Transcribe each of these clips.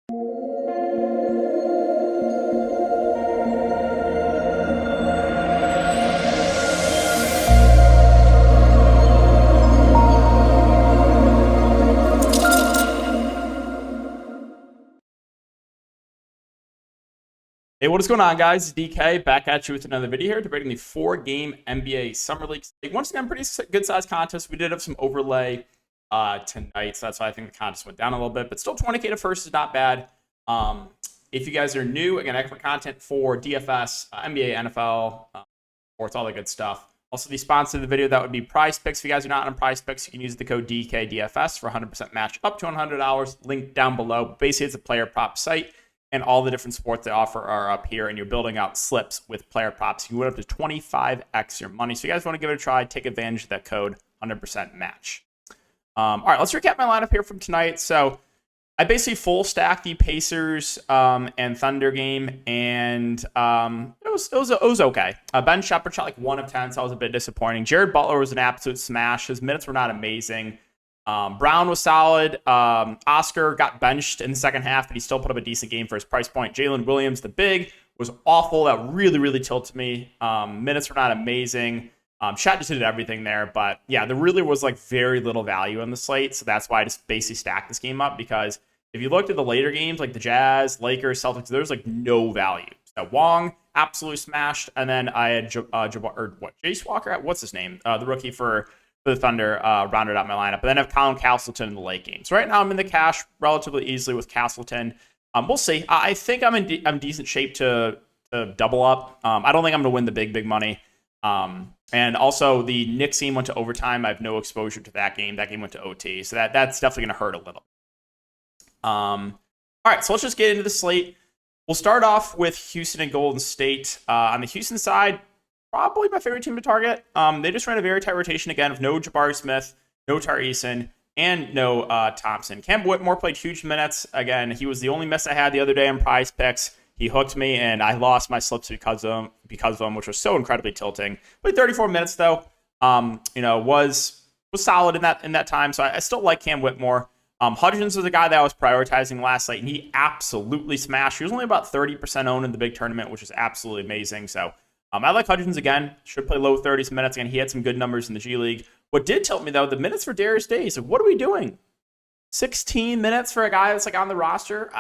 Hey, what is going on, guys? It's DK back at you with another video here, debating the 4-game NBA Summer League. Once again, pretty good-sized contest. We did have some overlay tonight, so that's why I think the contest went down a little bit. But still, 20K to first is not bad. If you guys are new, again, extra content for DFS, NBA, NFL, sports, all that good stuff. Also, the sponsor of the video, that would be Prize Picks. If you guys are not on Prize Picks, you can use the code DKDFS for 100% match up to $100. Link down below. Basically, it's a player prop site, and all the different sports they offer are up here, and you're building out slips with player props. You can win up to 25x your money. So you guys want to give it a try, take advantage of that code, 100% match. All right, let's recap my lineup here from tonight. So I basically full stacked the Pacers and Thunder game, and it was okay. Ben Shepherd shot like 1 of 10, so that was a bit disappointing. Jared Butler was an absolute smash. His minutes were not amazing. Brown was solid. Oscar got benched in the second half, but he still put up a decent game for his price point. Jalen Williams, the big, was awful. That really tilted me. Minutes were not amazing. Shot just did everything there, but yeah, there really was like very little value on the slate, so that's why I just basically stacked this game up, because if you looked at the later games, like the Jazz, Lakers, Celtics, there's like no value. So Wong absolutely smashed, and then I had Jace Walker, what's his name? The rookie for the Thunder, rounded out my lineup. But then I have Colin Castleton in the late game. So right now I'm in the cash relatively easily with Castleton. We'll see. I think I'm in decent shape to double up. I don't think I'm going to win the big money. And also the Knicks game went to overtime. I have no exposure to that game. That game went to OT. So that's definitely going to hurt a little. All right, so let's just get into the slate. We'll start off with Houston and Golden State. On the Houston side, probably my favorite team to target. They just ran a very tight rotation again of no Jabari Smith, no Tari Eason, and no Thompson. Cam Whitmore played huge minutes. Again, he was the only miss I had the other day on Prize Picks. He hooked me, and I lost my slips because of him, which was so incredibly tilting. Played 34 minutes though. Was solid in that time. So I still like Cam Whitmore. Hudgens was the guy that I was prioritizing last night, and he absolutely smashed. He was only about 30% owned in the big tournament, which is absolutely amazing. So I like Hudgens again. Should play low 30s minutes. Again, he had some good numbers in the G League. What did tilt me, though, the minutes for Darius Days. Like, what are we doing? 16 minutes for a guy that's like on the roster?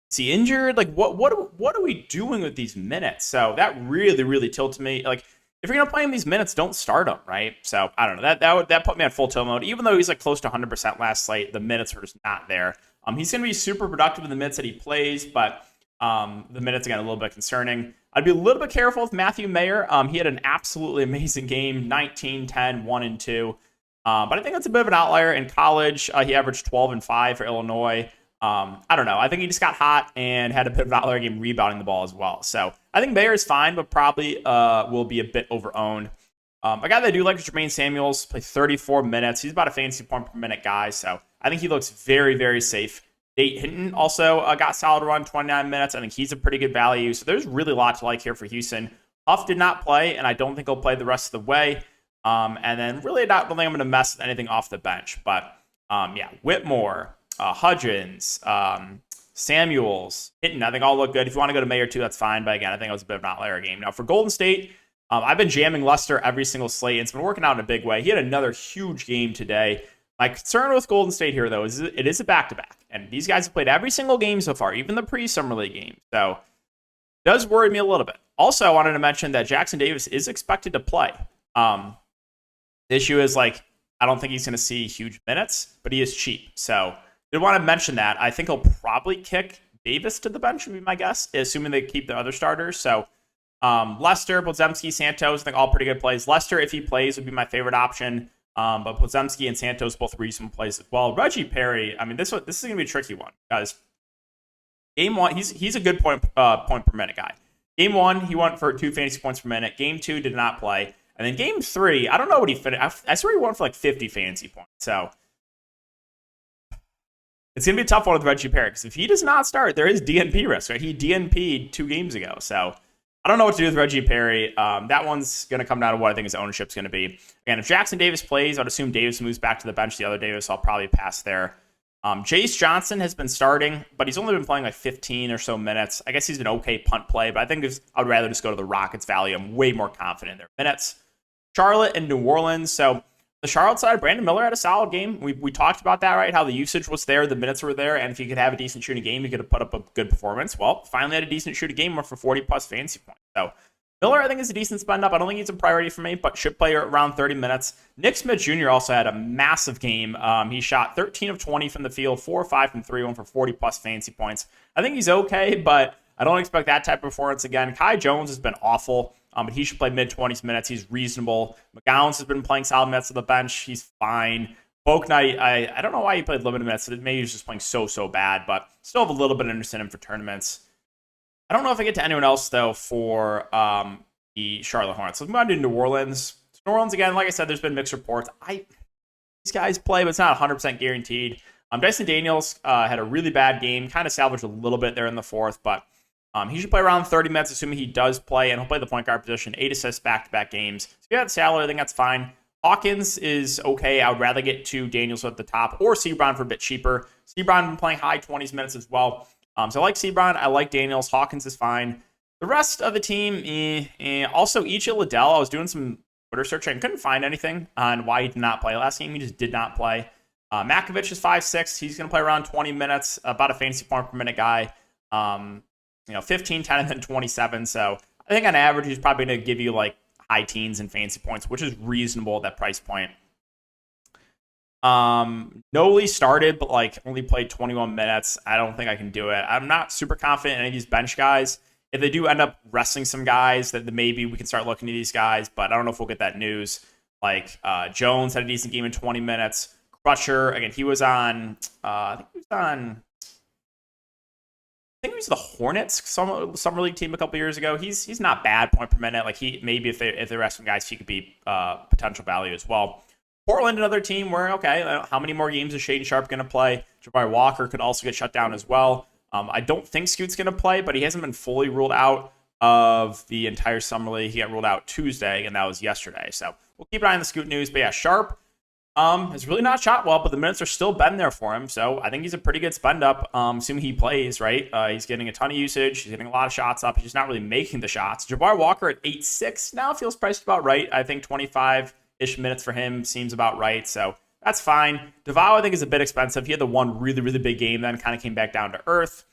Is he injured? Like, what are we doing with these minutes? So that really tilted me. Like, if you're going to play him these minutes, don't start him, right? So I don't know. That put me on full tilt mode. Even though he's like close to 100% last slate, the minutes were just not there. He's going to be super productive in the minutes that he plays, but the minutes, again, a little bit concerning. I'd be a little bit careful with Matthew Mayer. He had an absolutely amazing game, 19, 10, 1, and 2. But I think that's a bit of an outlier. In college, he averaged 12 and 5 for Illinois. I don't know. I think he just got hot and had a bit of an outlier game rebounding the ball as well. So I think Mayer is fine, but probably will be a bit overowned. A guy that I do like is Jermaine Samuels. Played 34 minutes. He's about a fantasy point per minute guy. So I think he looks very safe. Nate Hinton also got solid run, 29 minutes. I think he's a pretty good value. So there's really a lot to like here for Houston. Huff did not play, and I don't think he'll play the rest of the way. And then really I don't think I'm going to mess with anything off the bench. But yeah, Whitmore, Hudgens, Samuels, Hinton, I think all look good. If you want to go to Mayer too, that's fine. But again, I think it was a bit of an outlier game. Now for Golden State, I've been jamming Lester every single slate. It's been working out in a big way. He had another huge game today. My concern with Golden State here, though, is it is a back-to-back. And these guys have played every single game so far, even the pre-Summer League game. So it does worry me a little bit. Also, I wanted to mention that Jackson Davis is expected to play. The issue is, like, I don't think he's going to see huge minutes, but he is cheap. So did want to mention that. I think he'll probably kick Davis to the bench, would be my guess, assuming they keep the other starters. So Lester, Podziemski, Santos, I think all pretty good plays. Lester, if he plays, would be my favorite option. But Podziemski and Santos both reasonable plays as well. Reggie Perry, I mean, this is going to be a tricky one, guys. Game 1, he's a good point per minute guy. Game 1, he went for 2 fantasy points per minute. Game 2 did not play. And then Game 3, I don't know what he finished. I swear he went for like 50 fantasy points. So it's going to be a tough one with Reggie Perry, because if he does not start, there is DNP risk, right? He DNP'd 2 games ago. So I don't know what to do with Reggie Perry. That one's going to come down to what I think his ownership's going to be. Again, if Jackson Davis plays, I'd assume Davis moves back to the bench. The other Davis, I'll probably pass there. Jace Johnson has been starting, but he's only been playing like 15 or so minutes. I guess he's an okay punt play, but I think I'd rather just go to the Rockets value. I'm way more confident in their minutes. Charlotte and New Orleans. So the Charlotte side, Brandon Miller had a solid game. We talked about that, right? How the usage was there, the minutes were there, and if you could have a decent shooting game, you could have put up a good performance. Well, finally had a decent shooting game for 40-plus fantasy points. So Miller, I think, is a decent spend up. I don't think he's a priority for me, but should play around 30 minutes. Nick Smith Jr. also had a massive game. He shot 13 of 20 from the field, 4 or 5 from 3, 1 for 40-plus fantasy points. I think he's okay, but I don't expect that type of performance again. Kai Jones has been awful, but he should play mid-20s minutes. He's reasonable. McGowan's has been playing solid minutes on the bench. He's fine. Boak Knight, I don't know why he played limited minutes. Maybe he was just playing so bad, but still have a little bit of interest in him for tournaments. I don't know if I get to anyone else, though, for the Charlotte Hornets. Let's move on to New Orleans. New Orleans, again, like I said, there's been mixed reports. These guys play, but it's not 100% guaranteed. Dyson Daniels had a really bad game, kind of salvaged a little bit there in the fourth, but he should play around 30 minutes, assuming he does play, and he'll play the point guard position, 8 assists back-to-back games. So if you have salary, I think that's fine. Hawkins is okay. I would rather get to Daniels at the top or Sebron for a bit cheaper. Sebron been playing high 20s minutes as well. So I like Sebron. I like Daniels. Hawkins is fine. The rest of the team, also Ichi Liddell. I was doing some Twitter searching and couldn't find anything on why he did not play last game. He just did not play. Makovich is 5'6". He's going to play around 20 minutes, about a fantasy point per minute guy. 15, 10, and then 27. So I think on average, he's probably going to give you like high teens in fantasy points, which is reasonable at that price point. Noli started, but like only played 21 minutes. I don't think I can do it. I'm not super confident in any of these bench guys. If they do end up resting some guys, then maybe we can start looking at these guys, but I don't know if we'll get that news. Like Jones had a decent game in 20 minutes. Crutcher, again, he was on, I think he was the Hornets summer league team a couple years ago. He's not bad point per minute. Like maybe if they rest some guys, he could be potential value as well. Portland, another team where, okay, how many more games is Shaedon Sharpe going to play? Jabari Walker could also get shut down as well. I don't think Scoot's going to play, but he hasn't been fully ruled out of the entire summer league. He got ruled out Tuesday, and that was yesterday. So we'll keep an eye on the Scoot news. But yeah, Sharpe has really not shot well, but the minutes are still been there for him. So I think he's a pretty good spend up, assuming he plays, right? He's getting a ton of usage. He's getting a lot of shots up. He's just not really making the shots. Jabari Walker at 8.6 now feels priced about right. I think 25-ish minutes for him seems about right. So that's fine. Davao, I think, is a bit expensive. He had the one really, really big game, then kind of came back down to earth.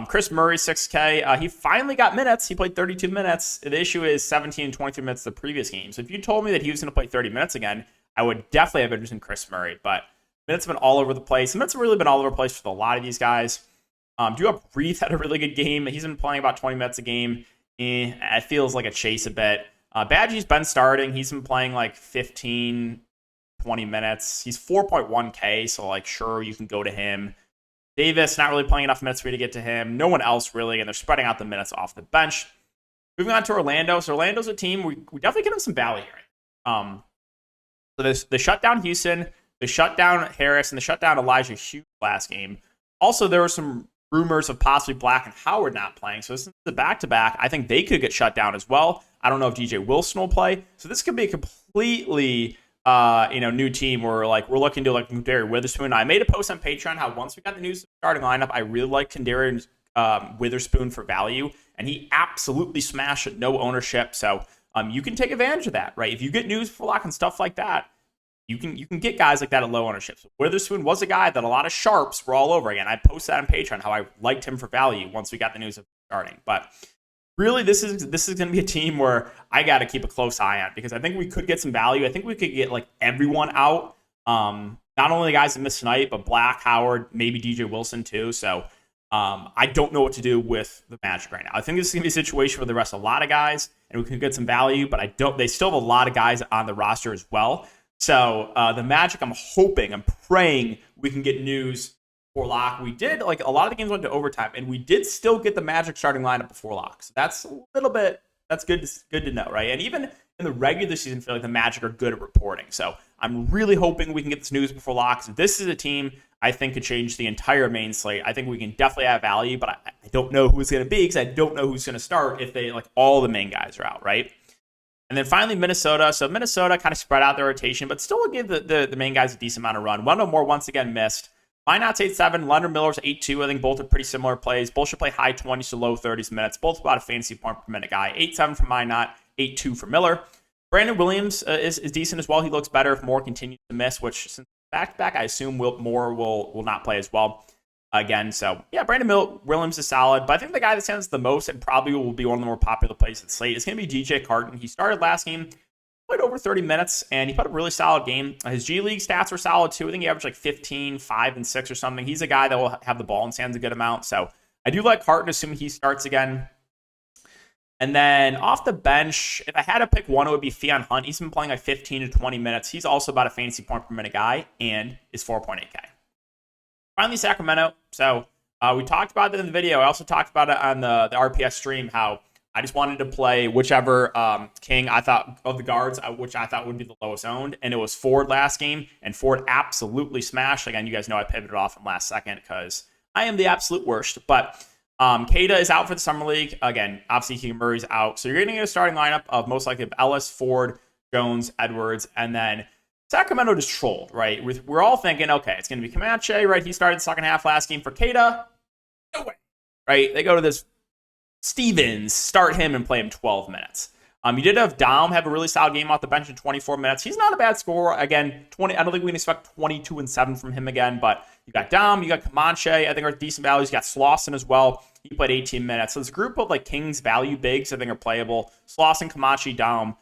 Chris Murray, 6K. He finally got minutes. He played 32 minutes. The issue is 17 and 23 minutes the previous game. So if you told me that he was going to play 30 minutes again, I would definitely have interest in Chris Murray. But minutes have been all over the place. Minutes have really been all over the place for a lot of these guys. Drew Brees had a really good game. He's been playing about 20 minutes a game. It feels like a chase a bit. Badgie's been starting. He's been playing like 15, 20 minutes. He's 4.1K, so like sure, you can go to him. Davis, not really playing enough minutes for you to get to him. No one else really, and they're spreading out the minutes off the bench. Moving on to Orlando. So Orlando's a team, we definitely get them some value here. So they shut down Houston, they shut down Harris, and they shut down Elijah Hughes last game. Also, there were some rumors of possibly Black and Howard not playing. So this is the back-to-back. I think they could get shut down as well. I don't know if DJ Wilson will play. So this could be a completely new team where we're looking to like Kandari Witherspoon. I made a post on Patreon how once we got the news starting lineup, I really like Kandari Witherspoon for value, and he absolutely smashed at no ownership. So you can take advantage of that, right? If you get news for lock and stuff like that, you can get guys like that at low ownership. So Witherspoon was a guy that a lot of sharps were all over again. I posted that on Patreon how I liked him for value once we got the news of starting, but. Really, this is going to be a team where I got to keep a close eye on because I think we could get some value. I think we could get like everyone out. Not only the guys that missed tonight, but Black, Howard, maybe DJ Wilson too. So I don't know what to do with the Magic right now. I think this is going to be a situation where they rest a lot of guys and we can get some value, but they still have a lot of guys on the roster as well. So the Magic, I'm praying we can get news before lock. We did, like, a lot of the games went to overtime, and we did still get the Magic starting lineup before lock. So that's a little bit, that's good to know, right? And even in the regular season, I feel like the Magic are good at reporting. So I'm really hoping we can get this news before lock. So this is a team I think could change the entire main slate. I think we can definitely have value, but I don't know who it's going to be because I don't know who's going to start if they, like, all the main guys are out, right? And then finally, Minnesota. So Minnesota kind of spread out their rotation, but still give the main guys a decent amount of run. Wendell Moore once again missed. Minot's 8-7. Leonard Miller's 8-2. I think both are pretty similar plays. Both should play high 20s to low 30s minutes. Both about a fantasy point per minute guy. 8-7 for Minot, 8-2 for Miller. Brandon Williams is decent as well. He looks better if Moore continues to miss, which since back-to-back, I assume Moore will not play as well again. So, yeah, Brandon Williams is solid. But I think the guy that stands the most and probably will be one of the more popular plays at slate is going to be DJ Carton. He started last game, played over 30 minutes, and he put up a really solid game. His G League stats were solid, too. I think he averaged like 15, 5, and 6 or something. He's a guy that will have the ball in his hands a good amount. So, I do like Carton, assuming he starts again. And then off the bench, if I had to pick one, it would be Theon Hunt. He's been playing like 15 to 20 minutes. He's also about a fantasy point per minute guy and is 4.8K. Finally, Sacramento. So we talked about it in the video. I also talked about it on the RPS stream, how I just wanted to play whichever king I thought of the guards, which I thought would be the lowest owned. And it was Ford last game. And Ford absolutely smashed. Again, you guys know I pivoted off in last second because I am the absolute worst. But Kada is out for the Summer League. Again, obviously Keegan Murray's out. So you're going to get a starting lineup of most likely Ellis, Ford, Jones, Edwards, and then Sacramento just trolled, right? We're all thinking, okay, it's going to be Comanche, right? He started the second half last game for Kada. No way, right? They go to this Stevens, start him and play him 12 minutes. You did have Dom have a really solid game off the bench in 24 minutes. He's not a bad scorer. Again, 20. I don't think we can expect 22 and 7 from him again, but you got Dom, you got Comanche, I think are decent values. You got Slauson as well. He played 18 minutes. So there's a group of like Kings value bigs I think are playable. Slauson, Comanche, Dom.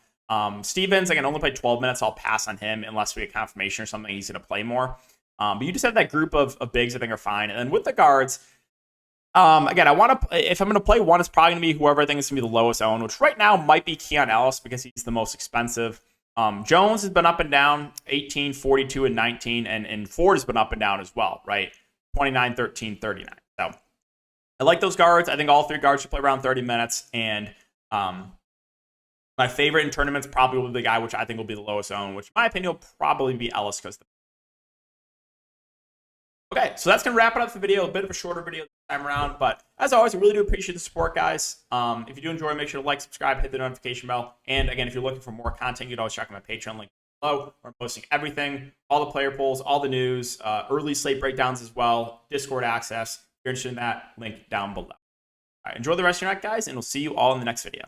Stevens, again, only played 12 minutes. I'll pass on him unless we get confirmation or something he's going to play more. But you just have that group of bigs I think are fine. And then with the guards, again, if I'm going to play one, it's probably going to be whoever I think is going to be the lowest owned, which right now might be Keon Ellis because he's the most expensive. Jones has been up and down, 18, 42, and 19, and Ford has been up and down as well, right? 29, 13, 39. So I like those guards. I think all three guards should play around 30 minutes, and my favorite in tournaments probably will be the guy which I think will be the lowest owned, which in my opinion will probably be Ellis because. Okay, so that's going to wrap it up for the video. A bit of a shorter video this time around, but as always, I really do appreciate the support, guys. If you do enjoy, make sure to like, subscribe, hit the notification bell. And again, if you're looking for more content, you can always check out my Patreon link below. Where I'm posting everything, all the player polls, all the news, early slate breakdowns as well, Discord access. If you're interested in that, link down below. All right, enjoy the rest of your night, guys, and we'll see you all in the next video.